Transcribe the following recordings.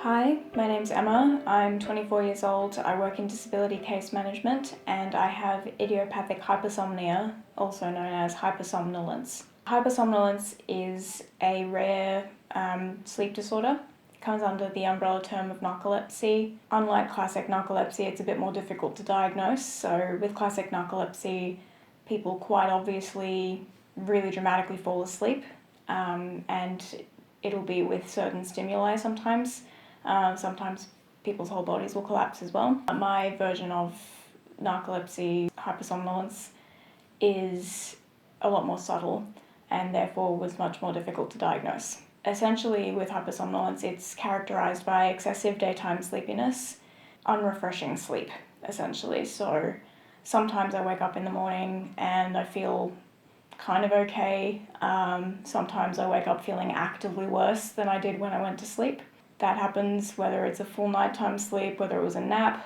Hi, my name's Emma. I'm 24 years old. I work in disability case management and I have idiopathic hypersomnia, also known as hypersomnolence. Hypersomnolence is a rare sleep disorder. It comes under the umbrella term of narcolepsy. Unlike classic narcolepsy, it's a bit more difficult to diagnose. So with classic narcolepsy, people quite obviously really dramatically fall asleep, and it'll be with certain stimuli sometimes. Sometimes people's whole bodies will collapse as well. My version of narcolepsy, hypersomnolence, is a lot more subtle and therefore was much more difficult to diagnose. Essentially, with hypersomnolence, it's characterized by excessive daytime sleepiness, unrefreshing sleep, essentially. So sometimes I wake up in the morning and I feel kind of okay. Sometimes I wake up feeling actively worse than I did when I went to sleep. That happens whether it's a full nighttime sleep, whether it was a nap.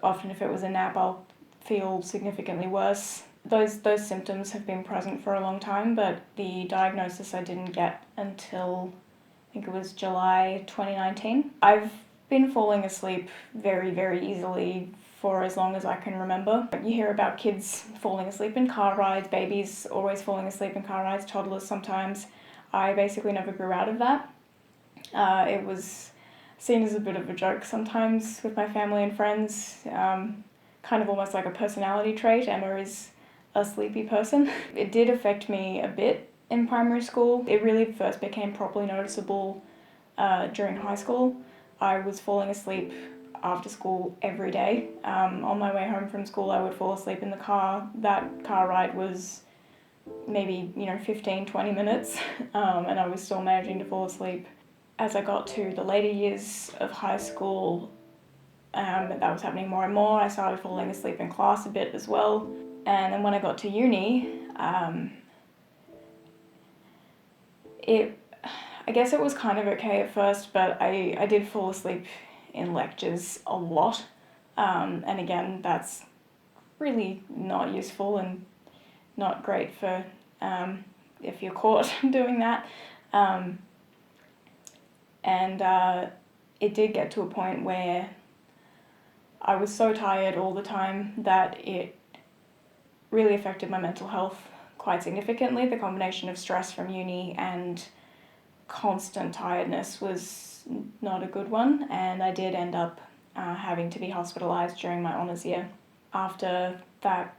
Often if it was a nap, I'll feel significantly worse. Those symptoms have been present for a long time, but the diagnosis I didn't get until I think it was July 2019. I've been falling asleep very, very easily for as long as I can remember. You hear about kids falling asleep in car rides, babies always falling asleep in car rides, toddlers sometimes. I basically never grew out of that. It was seen as a bit of a joke sometimes with my family and friends, kind of almost like a personality trait. Emma is a sleepy person. It did affect me a bit in primary school. It really first became properly noticeable during high school. I was falling asleep after school every day. On my way home from school, I would fall asleep in the car. That car ride was maybe 15, 20 minutes, and I was still managing to fall asleep. As I got to the later years of high school, that was happening more and more. I started falling asleep in class a bit as well. And then when I got to uni, I guess it was kind of okay at first, but I did fall asleep in lectures a lot. And again, that's really not useful and not great for if you're caught doing that. And it did get to a point where I was so tired all the time that it really affected my mental health quite significantly. The combination of stress from uni and constant tiredness was not a good one, and I did end up having to be hospitalised during my honours year. After that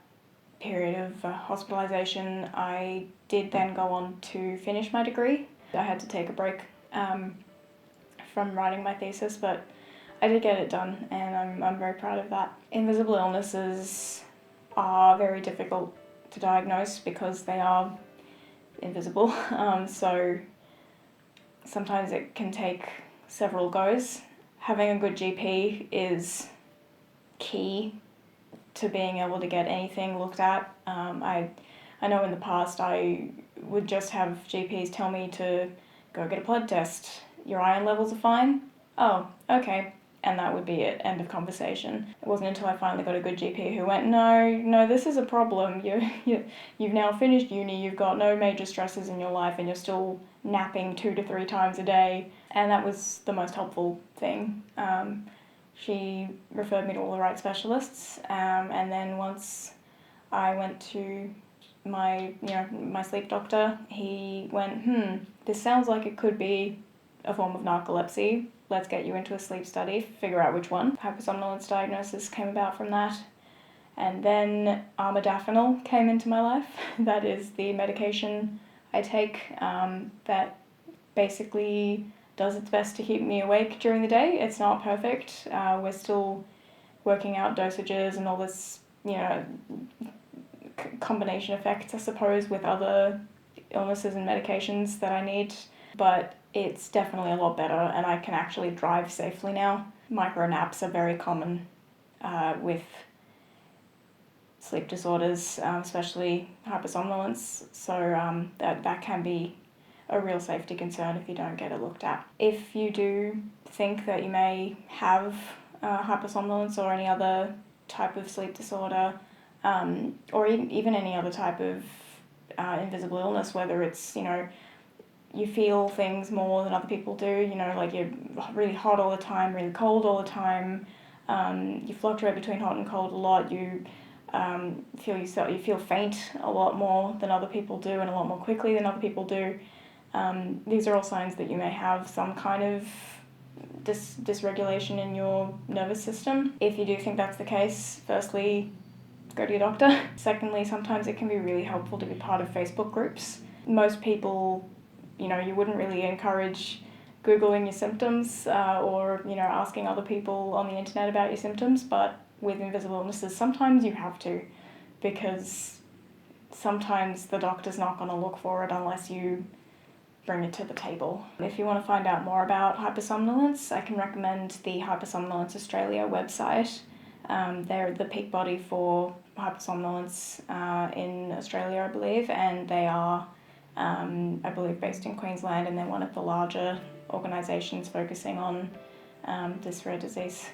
period of hospitalisation, I did then go on to finish my degree. I had to take a break from writing my thesis, but I did get it done, and I'm very proud of that. Invisible illnesses are very difficult to diagnose because they are invisible, so sometimes it can take several goes. Having a good GP is key to being able to get anything looked at. I know in the past I would just have GPs tell me to go get a blood test. Your iron levels are fine? Oh, okay. And that would be it, end of conversation. It wasn't until I finally got a good GP who went, no, this is a problem. You've now finished uni, you've got no major stresses in your life, and you're still napping 2 to 3 times a day. And that was the most helpful thing. She referred me to all the right specialists, and then once I went to my sleep doctor, he went, this sounds like it could be a form of narcolepsy. Let's get you into a sleep study, figure out which one. Hypersomnolence diagnosis came about from that. And then armodafinil came into my life. That is the medication I take that basically does its best to keep me awake during the day. It's not perfect. We're still working out dosages and all this, combination effects, I suppose, with other illnesses and medications that I need. But it's definitely a lot better, and I can actually drive safely now. Micro naps are very common with sleep disorders, especially hypersomnolence, so that can be a real safety concern if you don't get it looked at. If you do think that you may have hypersomnolence or any other type of sleep disorder, or even any other type of invisible illness, whether it's you feel things more than other people do, you know, like you're really hot all the time, really cold all the time, you fluctuate between hot and cold a lot, you feel faint a lot more than other people do and a lot more quickly than other people do. These are all signs that you may have some kind of dysregulation in your nervous system. If you do think that's the case, firstly, go to your doctor. Secondly, sometimes it can be really helpful to be part of Facebook groups. Most people, you know, you wouldn't really encourage Googling your symptoms or, you know, asking other people on the internet about your symptoms, but with invisible illnesses, sometimes you have to, because sometimes the doctor's not going to look for it unless you bring it to the table. If you want to find out more about hypersomnolence, I can recommend the Hypersomnolence Australia website. They're the peak body for hypersomnolence in Australia, I believe, and they are, I believe, based in Queensland, and they're one of the larger organisations focusing on this rare disease.